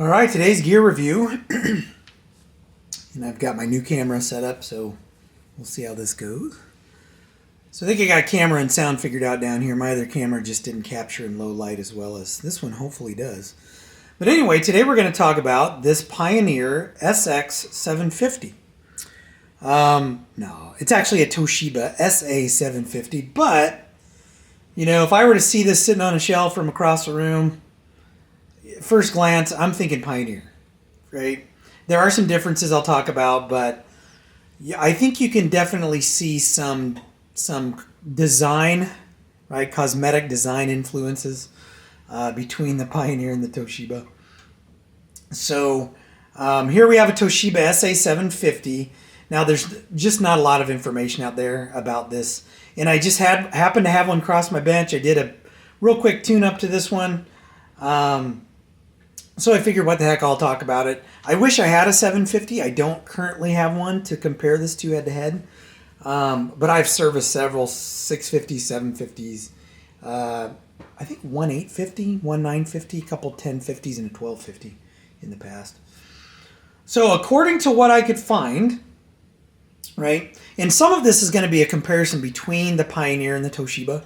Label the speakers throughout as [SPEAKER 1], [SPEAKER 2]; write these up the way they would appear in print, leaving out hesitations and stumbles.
[SPEAKER 1] All right, today's gear review, and I've got my new camera set up, so we'll see how this goes. So I think I got camera and sound figured out down here. My other camera just didn't capture in low light as well as this one hopefully does. But anyway, today we're going to talk about this Pioneer SX750. No, it's actually a Toshiba SA750, but, you know, if I were to see this sitting on a shelf from across the room, first glance, I'm thinking Pioneer, right? There are some differences I'll talk about, but yeah, I think you can definitely see some design, right? Cosmetic design influences between the Pioneer and the Toshiba. So here we have a Toshiba SA750. Now there's just not a lot of information out there about this, and I just happened to have one cross my bench. I did a real quick tune-up to this one. So I figured, what the heck, I'll talk about it. I wish I had a 750. I don't currently have one to compare this to head-to-head. But I've serviced several 650s, 750s. I think one 850, one 950, a couple 1050s, and a 1250 in the past. So according to what I could find, right, and some of this is going to be a comparison between the Pioneer and the Toshiba.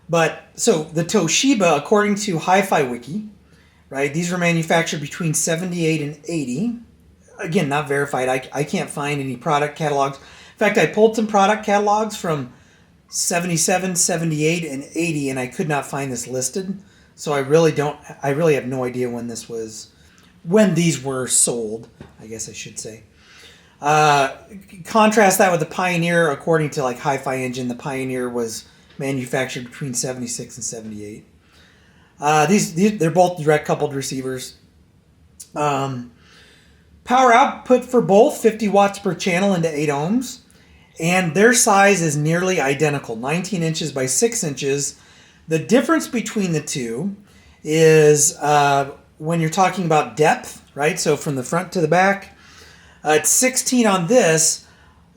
[SPEAKER 1] But so the Toshiba, according to Hi-Fi Wiki, right, these were manufactured between 78 and 80. Again, not verified. I can't find any product catalogs. In fact, I pulled some product catalogs from 77, 78, and 80, and I could not find this listed. So I really have no idea when these were sold, I guess I should say. Contrast that with the Pioneer. According to like Hi-Fi Engine, the Pioneer was manufactured between 76 and 78. They're both direct coupled receivers. Power output for both 50 watts per channel into 8 ohms, and their size is nearly identical, 19 inches by 6 inches. The difference between the two is when you're talking about depth, right? So from the front to the back, it's 16 on this,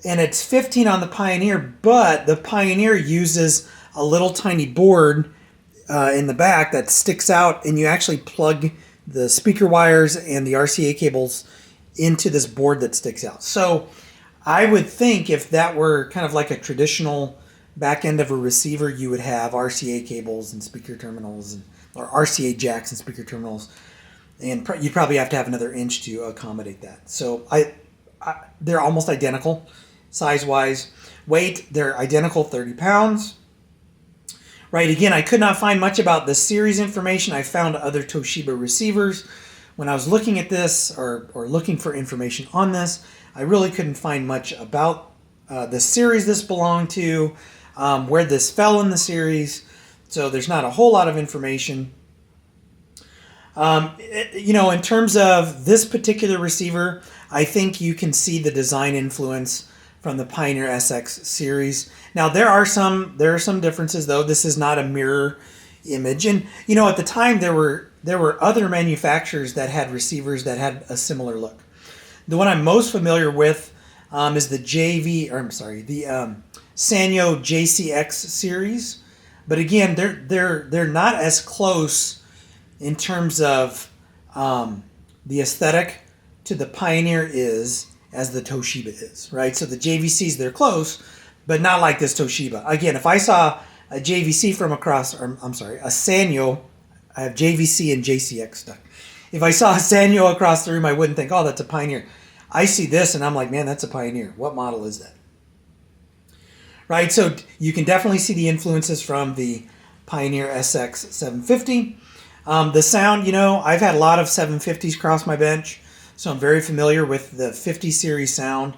[SPEAKER 1] and it's 15 on the Pioneer, but the Pioneer uses a little tiny board in the back that sticks out, and you actually plug the speaker wires and the RCA cables into this board that sticks out. So I would think if that were kind of like a traditional back end of a receiver, you would have RCA cables and speaker terminals, or RCA jacks and speaker terminals, and you'd probably have to have another inch to accommodate that. So they're almost identical size-wise. Weight, they're identical, 30 pounds. Right, again, I could not find much about the series information. I found other Toshiba receivers. When I was looking at this or looking for information on this, I really couldn't find much about the series this belonged to, where this fell in the series. So there's not a whole lot of information. In terms of this particular receiver, I think you can see the design influence from the Pioneer SX series. Now there are some differences though. This is not a mirror image, and at the time there were other manufacturers that had receivers that had a similar look. The one I'm most familiar with is the Sanyo JCX series, but again they're not as close in terms of the aesthetic to the Pioneer is as the Toshiba is, right? So the JVCs, they're close, but not like this Toshiba. Again, if I saw a JVC from across, a Sanyo, I have JVC and JCX stuck. If I saw a Sanyo across the room, I wouldn't think, oh, that's a Pioneer. I see this and I'm like, man, that's a Pioneer. What model is that? Right, so you can definitely see the influences from the Pioneer SX750. The sound, I've had a lot of 750s cross my bench, so I'm very familiar with the 50 series sound.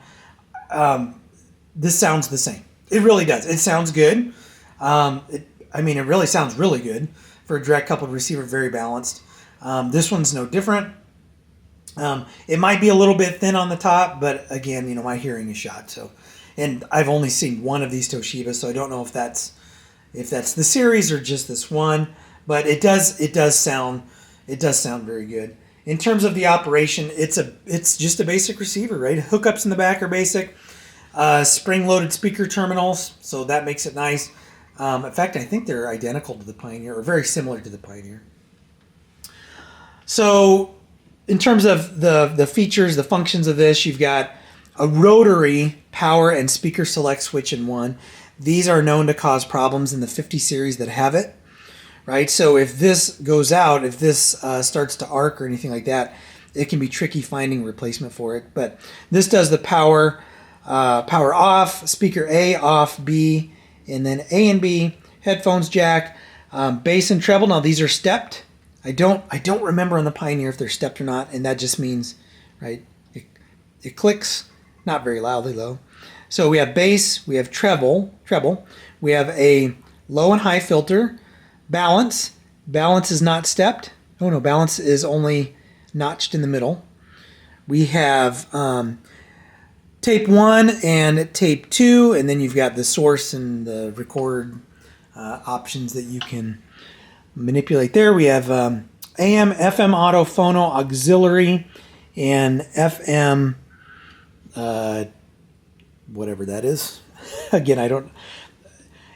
[SPEAKER 1] This sounds the same. It really does. It sounds good. It really sounds really good for a direct coupled receiver, very balanced. This one's no different. It might be a little bit thin on the top, but again, my hearing is shot. So, and I've only seen one of these Toshibas, so I don't know if that's the series or just this one. But it does sound very good. In terms of the operation, it's just a basic receiver, right? Hookups in the back are basic. Spring-loaded speaker terminals, so that makes it nice. In fact, I think they're identical to the Pioneer, or very similar to the Pioneer. So in terms of the features, the functions of this, you've got a rotary power and speaker select switch in one. These are known to cause problems in the 50 series that have it, right? So if this goes out, if this starts to arc or anything like that, it can be tricky finding a replacement for it. But this does the power off, speaker A, off, B, and then A and B, headphones jack, bass and treble. Now these are stepped. I don't remember on the Pioneer if they're stepped or not, and that just means, right, it clicks, not very loudly though. So we have bass, we have treble, we have a low and high filter, balance is not stepped. Oh no, balance is only notched in the middle. We have tape 1 and tape 2, and then you've got the source and the record options that you can manipulate there. We have AM, FM, auto, phono, auxiliary, and FM, whatever that is. Again, I don't...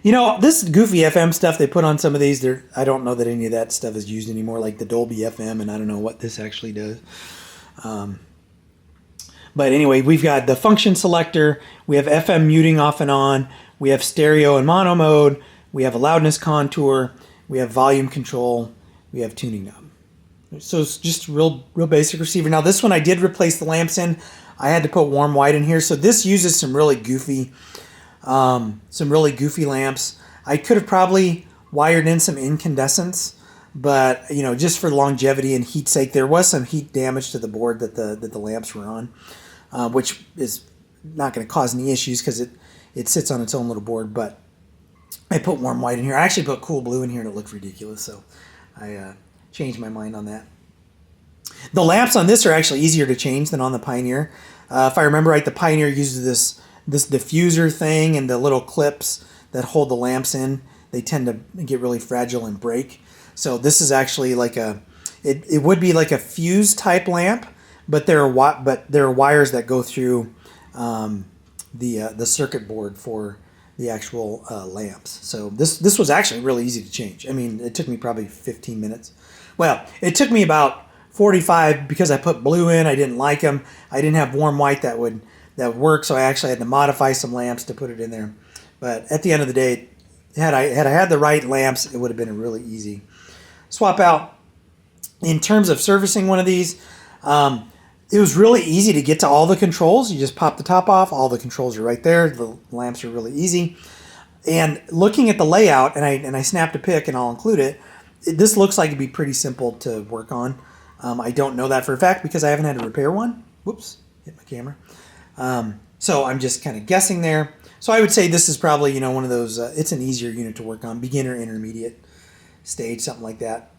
[SPEAKER 1] You know, this goofy FM stuff they put on some of these, I don't know that any of that stuff is used anymore, like the Dolby FM, and I don't know what this actually does. But anyway, we've got the function selector, we have FM muting off and on, we have stereo and mono mode, we have a loudness contour, we have volume control, we have tuning knob. So it's just real basic receiver. Now this one I did replace the lamps in. I had to put warm white in here. So this uses some really goofy lamps. I could have probably wired in some incandescents, but you know, just for longevity and heat sake, there was some heat damage to the board that the lamps were on, which is not going to cause any issues because it sits on its own little board. But I put warm white in here. I actually put cool blue in here and it looked ridiculous, so I changed my mind on that. The lamps on this are actually easier to change than on the Pioneer. If I remember right, the Pioneer uses this diffuser thing and the little clips that hold the lamps in. They tend to get really fragile and break. So this is actually like it would be like a fuse type lamp, but there are wires that go through the circuit board for the actual lamps. So this was actually really easy to change. I mean, it took me probably 15 minutes. Well, it took me about 45 because I put blue in. I didn't like them. I didn't have warm white that would work, so I actually had to modify some lamps to put it in there. But at the end of the day, had I had the right lamps, it would have been a really easy swap out. In terms of servicing one of these, it was really easy to get to all the controls. You just pop the top off. All the controls are right there. The lamps are really easy. And looking at the layout, and I snapped a pic, and I'll include it, this looks like it'd be pretty simple to work on. I don't know that for a fact because I haven't had to repair one. Whoops, hit my camera. So I'm just kind of guessing there. So I would say this is probably, you know, one of those, it's an easier unit to work on, beginner, intermediate stage, something like that.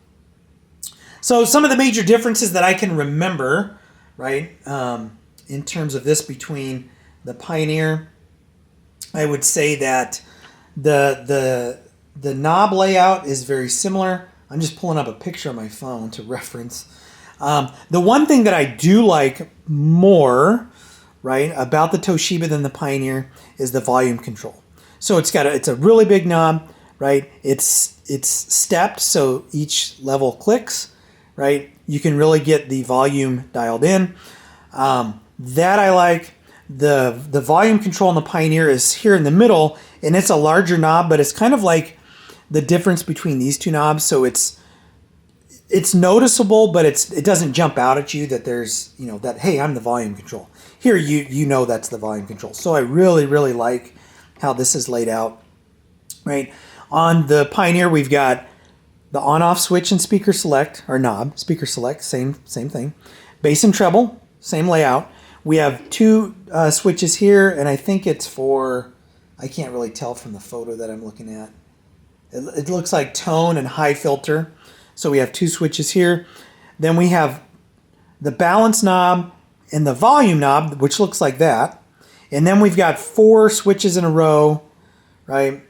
[SPEAKER 1] So some of the major differences that I can remember, right, in terms of this between the Pioneer, I would say that the knob layout is very similar. I'm just pulling up a picture on my phone to reference. The one thing that I do like more, right, about the Toshiba than the Pioneer is the volume control. So it's a really big knob, right? It's stepped, so each level clicks, right? You can really get the volume dialed in. That I like. The volume control on the Pioneer is here in the middle, and it's a larger knob, but it's kind of like the difference between these two knobs. So it's noticeable, but it doesn't jump out at you that there's, you know, that, hey, I'm the volume control. Here, you know that's the volume control. So I really, really like how this is laid out, right? On the Pioneer, we've got the on-off switch and speaker select, or knob, speaker select, same thing. Bass and treble, same layout. We have two switches here, and I think it's for, I can't really tell from the photo that I'm looking at. It looks like tone and high filter. So we have two switches here. Then we have the balance knob and the volume knob, which looks like that. And then we've got 4 switches in a row, right?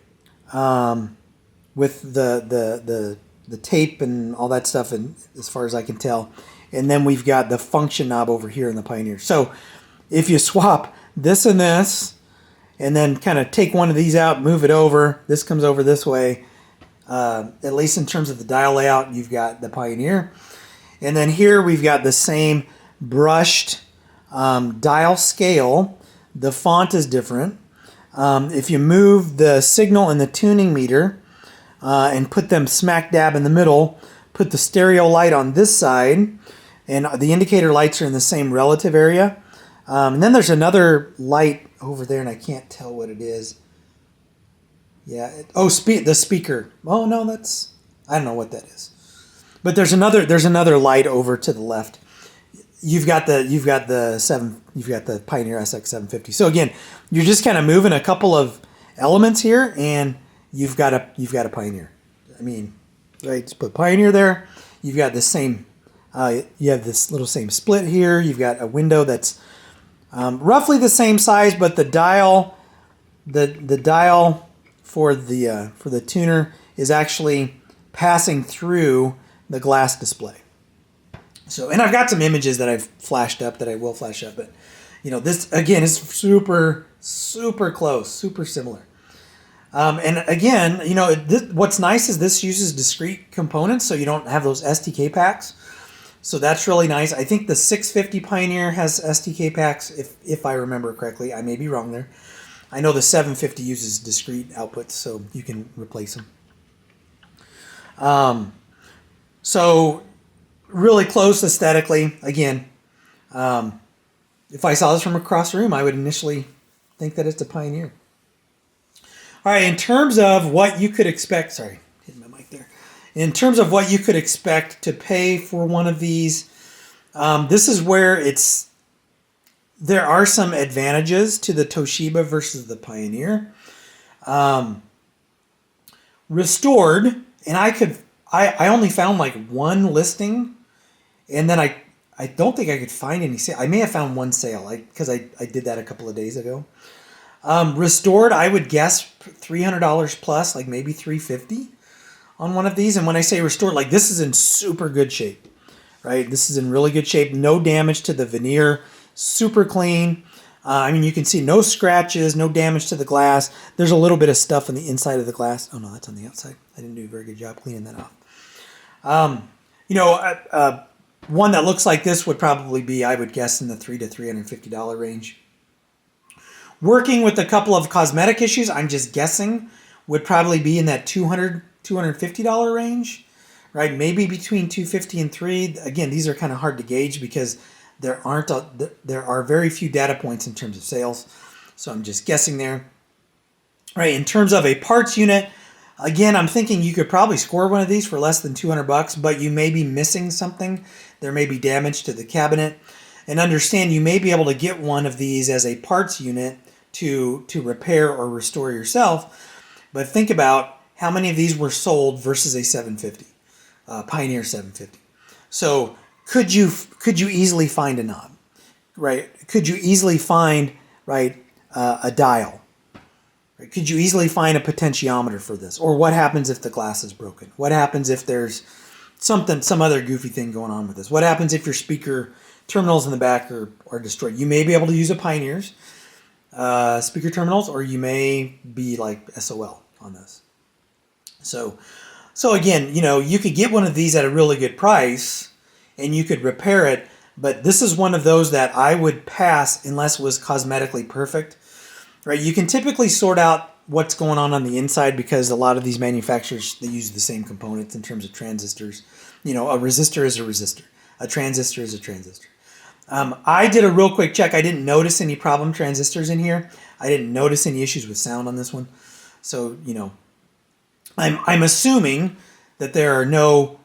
[SPEAKER 1] With the tape and all that stuff, and as far as I can tell. And then we've got the function knob over here in the Pioneer. So if you swap this and this, and then kind of take one of these out, move it over, this comes over this way, at least in terms of the dial layout, you've got the Pioneer. And then here we've got the same brushed dial scale. The font is different. If you move the signal and the tuning meter and put them smack dab in the middle, put the stereo light on this side, and the indicator lights are in the same relative area. And then there's another light over there, and I can't tell what it is. Yeah. The speaker. Oh no, I don't know what that is. But there's another light over to the left. You've got the Pioneer SX 750. So again, you're just kind of moving a couple of elements here, and you've got a Pioneer. I mean, right? Just put Pioneer there. You've got the same. You have this little same split here. You've got a window that's roughly the same size, but the dial, the dial for the tuner is actually passing through the glass display. So, and I've got some images that I've flashed up that I will flash up, but this again is super close, super similar. And again, what's nice is this uses discrete components, so you don't have those SDK packs. So that's really nice. I think the 650 Pioneer has SDK packs, if I remember correctly. I may be wrong there. I know the 750 uses discrete outputs, so you can replace them. So really close aesthetically. Again, if I saw this from across the room, I would initially think that it's a Pioneer. All right, in terms of what you could expect, sorry, hitting my mic there. In terms of what you could expect to pay for one of these, this is where there are some advantages to the Toshiba versus the Pioneer. Restored, and I only found like one listing, and then I don't think I could find any sale. I may have found one sale because I did that a couple of days ago. Restored, I would guess $300 plus, like maybe $350 on one of these. And when I say restored, like this is in super good shape, right? This is in really good shape. No damage to the veneer, super clean. I mean, you can see no scratches, no damage to the glass. There's a little bit of stuff on the inside of the glass. Oh no, that's on the outside. I didn't do a very good job cleaning that off. One that looks like this would probably be, I would guess, in the $300 to $350 range. Working with a couple of cosmetic issues, I'm just guessing, would probably be in that $200, $250 range, right? Maybe between $250 and $300. Again, these are kind of hard to gauge because there are very few data points in terms of sales. So I'm just guessing there. Right, in terms of a parts unit, again, I'm thinking you could probably score one of these for less than $200, but you may be missing something. There may be damage to the cabinet. And understand you may be able to get one of these as a parts unit to repair or restore yourself. But think about how many of these were sold versus a 750, Pioneer 750. So could you easily find a knob, right? Could you easily find, right, a dial? Right? Could you easily find a potentiometer for this? Or what happens if the glass is broken? What happens if there's some other goofy thing going on with this? What happens if your speaker terminals in the back are destroyed? You may be able to use a Pioneer's speaker terminals, or you may be like SOL on this. So again, you could get one of these at a really good price, and you could repair it. But this is one of those that I would pass unless it was cosmetically perfect. Right? You can typically sort out what's going on the inside because a lot of these manufacturers, they use the same components in terms of transistors. A resistor is a resistor. A transistor is a transistor. I did a real quick check. I didn't notice any problem transistors in here. I didn't notice any issues with sound on this one. So, I'm assuming that there are no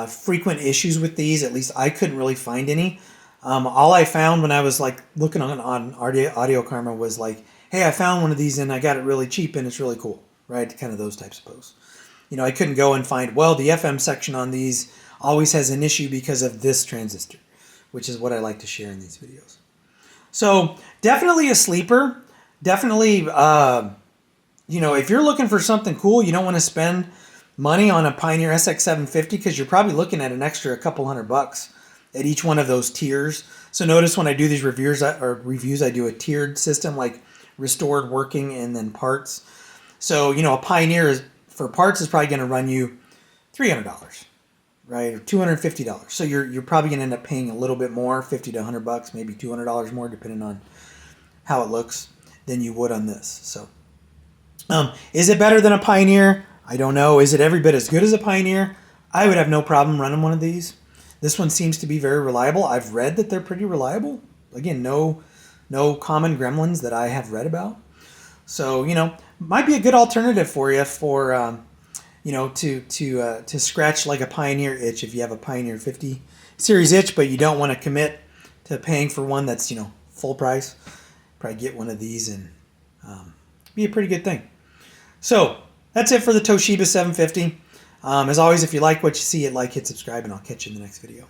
[SPEAKER 1] frequent issues with these. At least I couldn't really find any. All I found when I was looking on Audio Karma was hey, I found one of these and I got it really cheap and it's really cool, right? Kind of those types of posts. I couldn't go and find, well, the FM section on these always has an issue because of this transistor, which is what I like to share in these videos. So definitely a sleeper. Definitely, if you're looking for something cool, you don't want to spend money on a Pioneer SX 750 because you're probably looking at an extra couple $100 at each one of those tiers. So notice when I do these reviews, I do a tiered system like restored, working, and then parts. So, a Pioneer for parts is probably going to run you $300. right? Or $250. So you're probably gonna end up paying a little bit more, 50 to $100, maybe $200 more, depending on how it looks, than you would on this. So, is it better than a Pioneer? I don't know. Is it every bit as good as a Pioneer? I would have no problem running one of these. This one seems to be very reliable. I've read that they're pretty reliable. Again, no common gremlins that I have read about. So, might be a good alternative for you for to scratch like a Pioneer itch if you have a Pioneer 50 series itch, but you don't want to commit to paying for one that's full price. Probably get one of these and be a pretty good thing. So that's it for the Toshiba 750. As always, if you like what you see, hit like, hit subscribe, and I'll catch you in the next video.